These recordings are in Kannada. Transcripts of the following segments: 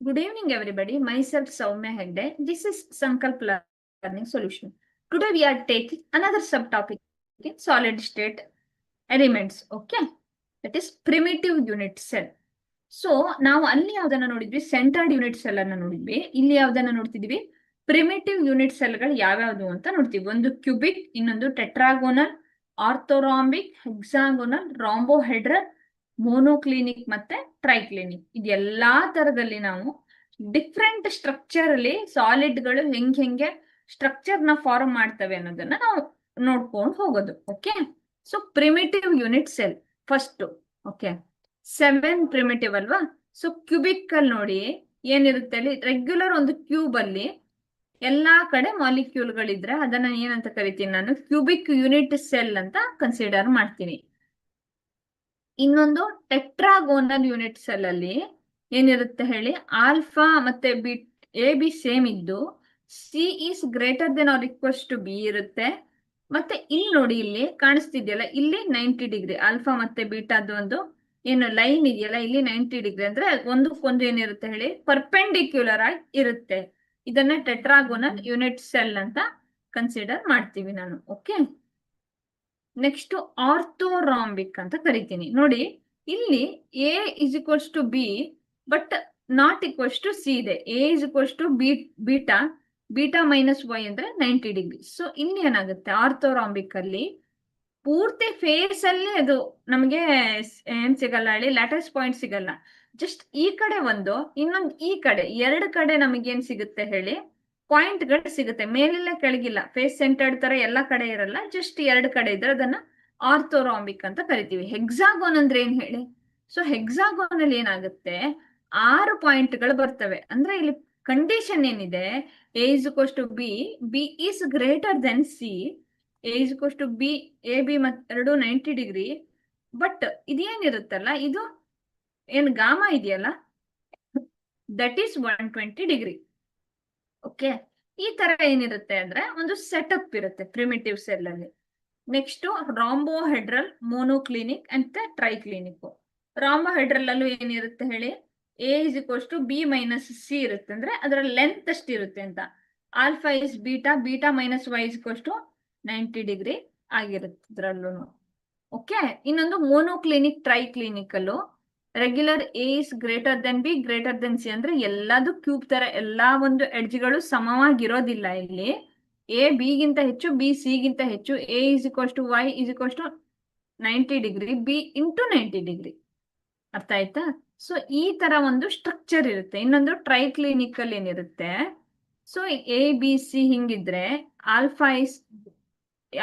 Good evening, everybody. Myself, Soumya Hegde. This is Sankalp Learning Solution. Today, we are taking another subtopic in solid state elements. Okay, that is primitive unit cell. So ನಾವು ಅಲ್ಲಿ ಯಾವ್ದನ್ನ ನೋಡಿದ್ವಿ, ಸೆಂಟರ್ಡ್ ಯೂನಿಟ್ ಸೆಲ್ ಅನ್ನ ನೋಡಿದ್ವಿ. ಇಲ್ಲಿ ಯಾವ್ದನ್ನ ನೋಡ್ತಿದ್ವಿ, ಪ್ರಿಮಿಟಿವ್ ಯೂನಿಟ್ ಸೆಲ್ಗಳು ಯಾವ್ಯಾವ್ದು ಅಂತ ನೋಡ್ತೀವಿ. ಒಂದು ಕ್ಯೂಬಿಕ್, ಇನ್ನೊಂದು ಟೆಟ್ರಾಗೋನಲ್, ಆರ್ಥೋರಾಂಬಿಕ್, ಹೆಕ್ಸಾಗೋನಲ್, ರಾಂಬೋಹೆಡ್ರಲ್, ಮೋನೋಕ್ಲಿನಿಕ್ ಮತ್ತೆ ಟ್ರೈಕ್ಲಿನಿಕ್. ಇದೆಲ್ಲಾ ತರದಲ್ಲಿ ನಾವು ಡಿಫ್ರೆಂಟ್ ಸ್ಟ್ರಕ್ಚರ್ ಅಲ್ಲಿ ಸಾಲಿಡ್ಗಳು ಹೆಂಗೆ ಸ್ಟ್ರಕ್ಚರ್ ನ ಫಾರ್ಮ್ ಮಾಡ್ತವೆ ಅನ್ನೋದನ್ನ ನಾವು ನೋಡ್ಕೊಂಡು ಹೋಗೋದು. Okay, so primitive unit cell first. Okay, 7 primitive ಅಲ್ವಾ. ಸೊ ಕ್ಯೂಬಿಕ್ ಅಲ್ಲಿ ನೋಡಿ ಏನಿರುತ್ತೆ, ಅಲ್ಲಿ ರೆಗ್ಯುಲರ್ ಒಂದು ಕ್ಯೂಬ್ ಅಲ್ಲಿ ಎಲ್ಲಾ ಕಡೆ ಮಾಲಿಕ್ಯೂಲ್ಗಳಿದ್ರೆ ಅದನ್ನ ಏನಂತ ಕರಿತೀನಿ ನಾನು, ಕ್ಯೂಬಿಕ್ ಯೂನಿಟ್ ಸೆಲ್ ಅಂತ ಕನ್ಸಿಡರ್ ಮಾಡ್ತೀನಿ. ಇನ್ನೊಂದು ಟೆಟ್ರಾಗೋನಲ್ ಯೂನಿಟ್ ಸೆಲ್ ಅಲ್ಲಿ ಏನಿರುತ್ತೆ ಹೇಳಿ, ಆಲ್ಫಾ ಮತ್ತೆ ಎ ಬಿ ಸೇಮ್ ಇದ್ದು c is greater than or equals to b ಇರುತ್ತೆ. ಮತ್ತೆ ಇಲ್ಲಿ ನೋಡಿ, ಇಲ್ಲಿ ಕಾಣಿಸ್ತಿದ್ಯಲ್ಲ, ಇಲ್ಲಿ 90 ಡಿಗ್ರಿ ಆಲ್ಫಾ ಮತ್ತೆ ಬೀಟಾದ ಒಂದು ಏನು ಲೈನ್ ಇದೆಯಲ್ಲ, ಇಲ್ಲಿ 90 ಡಿಗ್ರಿ ಅಂದ್ರೆ ಒಂದಕ್ಕೊಂದು ಏನಿರುತ್ತೆ ಹೇಳಿ, ಪರ್ಪೆಂಡಿಕ್ಯುಲರ್ ಆಗಿ ಇರುತ್ತೆ. ಇದನ್ನ ಟೆಟ್ರಾಗೋನಲ್ ಯೂನಿಟ್ ಸೆಲ್ ಅಂತ ಕನ್ಸಿಡರ್ ಮಾಡ್ತೀವಿ ನಾನು. ಓಕೆ, ನೆಕ್ಸ್ಟ್ ಆರ್ಥೋರಾಂಬಿಕ್ ಅಂತ ಕರಿತೀನಿ. ನೋಡಿ, ಇಲ್ಲಿ A is equals to B but not equals to C ಇದೆ. A is equals to beta, beta minus Y ಅಂದ್ರೆ 90 ಡಿಗ್ರಿ. ಸೊ ಇಲ್ಲಿ ಏನಾಗುತ್ತೆ, ಆರ್ಥೋರಾಂಬಿಕ್ ಅಲ್ಲಿ ಪೂರ್ತಿ ಫೇಸ್ ಅಲ್ಲಿ ಅದು ನಮಗೆ ಏನ್ ಸಿಗಲ್ಲ ಹೇಳಿ, ಲ್ಯಾಟಸ್ ಪಾಯಿಂಟ್ ಸಿಗಲ್ಲ. ಜಸ್ಟ್ ಈ ಕಡೆ ಒಂದು, ಇನ್ನೊಂದು ಈ ಕಡೆ, ಎರಡು ಕಡೆ ನಮಗೇನ್ ಸಿಗುತ್ತೆ ಹೇಳಿ, ಪಾಯಿಂಟ್ ಗಳು ಸಿಗುತ್ತೆ. ಮೇಲೆಲ್ಲ ಕೆಳಗಿಲ್ಲ, ಫೇಸ್ ಸೆಂಟರ್ಡ್ ತರ ಎಲ್ಲ ಕಡೆ ಇರಲ್ಲ, ಜಸ್ಟ್ ಎರಡು ಕಡೆ ಇದ್ರೆ ಅದನ್ನ ಆರ್ಥೋರಾಂಬಿಕ್ ಅಂತ ಕರಿತೀವಿ. ಹೆಕ್ಸಾಗೋನ್ ಅಂದ್ರೆ ಏನ್ ಹೇಳಿ, ಸೊ ಹೆಕ್ಸಾಗೋನ್ ಅಲ್ಲಿ ಏನಾಗುತ್ತೆ, 6 ಪಾಯಿಂಟ್ಗಳು ಬರ್ತವೆ. ಅಂದ್ರೆ ಇಲ್ಲಿ ಕಂಡೀಷನ್ ಏನಿದೆ, a is equals to b, b is greater than c, a is equals to b, a b ಎರಡು 90 ಡಿಗ್ರಿ. ಬಟ್ ಇದೇನಿರುತ್ತಲ್ಲ, ಇದು ಏನ್ ಗಾಮಾ ಇದೆಯಲ್ಲ, ದಟ್ ಈಸ್ 120 ಡಿಗ್ರಿ. ಓಕೆ, ಈ ತರ ಏನಿರುತ್ತೆ ಅಂದ್ರೆ ಒಂದು ಸೆಟಪ್ ಇರುತ್ತೆ ಪ್ರಿಮಿಟಿವ್ ಸೆಲ್ ಅಲ್ಲಿ. ನೆಕ್ಸ್ಟ್ ರಾಂಬೋಹೆಡ್ರಲ್, ಮೋನೋಕ್ಲಿನಿಕ್ ಅಂತ ಟ್ರೈಕ್ಲಿನಿಕ್. ರಾಂಬೋಹೆಡ್ರಲ್ ಅಲ್ಲೂ ಏನಿರುತ್ತೆ ಹೇಳಿ, a is equals to b minus c ಇರುತ್ತೆ. ಅಂದ್ರೆ ಅದರ ಲೆಂತ್ ಅಷ್ಟು ಇರುತ್ತೆ ಅಂತ. Alpha is beta, beta minus y is equals to 90 degree ಆಗಿರುತ್ತೆ ಇದ್ರಲ್ಲೂ. ಓಕೆ, ಇನ್ನೊಂದು ಮೋನೋಕ್ಲಿನಿಕ್, ಟ್ರೈಕ್ಲಿನಿಕ್ ಅಲ್ಲೂ regular a is greater than b, greater than c. ಅಂದ್ರೆ ಎಲ್ಲದು ಕ್ಯೂಬ್ ತರ ಎಲ್ಲಾ ಒಂದು ಎಡ್ಜ್ಗಳು ಸಮವಾಗಿರೋದಿಲ್ಲ. ಇಲ್ಲಿ ಎ ಬಿ ಗಿಂತ ಹೆಚ್ಚು, ಬಿ ಸಿ ಗಿಂತ ಹೆಚ್ಚು, a is equals to y is equals to 90 degree, b into 90 degree. ಅರ್ಥ ಆಯ್ತಾ? ಸೊ ಈ ತರ ಒಂದು ಸ್ಟ್ರಕ್ಚರ್ ಇರುತ್ತೆ. ಇನ್ನೊಂದು ಟ್ರೈಕ್ಲಿನಿಕ್ ಅಲ್ಲಿ ಏನಿರುತ್ತೆ, ಸೊ ಎ ಬಿ ಸಿ ಹಿಂಗಿದ್ರೆ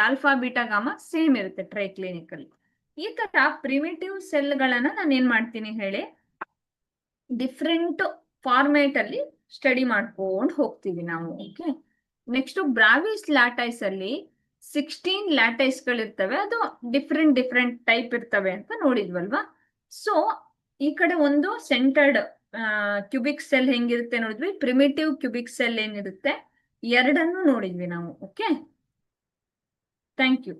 ಆಲ್ಫಾ ಬೀಟಾ ಗಾಮಾ ಸೇಮ್ ಇರುತ್ತೆ ಟ್ರೈಕ್ಲಿನಿಕ್ ಅಲ್ಲಿ. ಈ ತರ ಪ್ರಿಮಿಟಿವ್ ಸೆಲ್ ಗಳನ್ನ ನಾನು ಏನ್ ಮಾಡ್ತೀನಿ ಹೇಳಿ, ಡಿಫ್ರೆಂಟ್ ಫಾರ್ಮೇಟ್ ಅಲ್ಲಿ ಸ್ಟಡಿ ಮಾಡ್ಕೊಂಡು ಹೋಗ್ತೀವಿ ನಾವು. ಓಕೆ, ನೆಕ್ಸ್ಟ್ ಬ್ರಾವಿಸ್ ಲ್ಯಾಟೈಸ್ ಅಲ್ಲಿ 16 ಲ್ಯಾಟೈಸ್ ಗಳಿರ್ತವೆ. ಅದು ಡಿಫ್ರೆಂಟ್ ಟೈಪ್ ಇರ್ತವೆ ಅಂತ ನೋಡಿದ್ವಲ್ವಾ. ಸೊ ಈ ಕಡೆ ಒಂದು ಸೆಂಟರ್ಡ್ ಕ್ಯೂಬಿಕ್ ಸೆಲ್ ಹೆಂಗಿರುತ್ತೆ ನೋಡಿದ್ವಿ, ಪ್ರಿಮಿಟಿವ್ ಕ್ಯೂಬಿಕ್ ಸೆಲ್ ಏನಿರುತ್ತೆ, ಎರಡನ್ನು ನೋಡಿದ್ವಿ ನಾವು. Okay, thank you.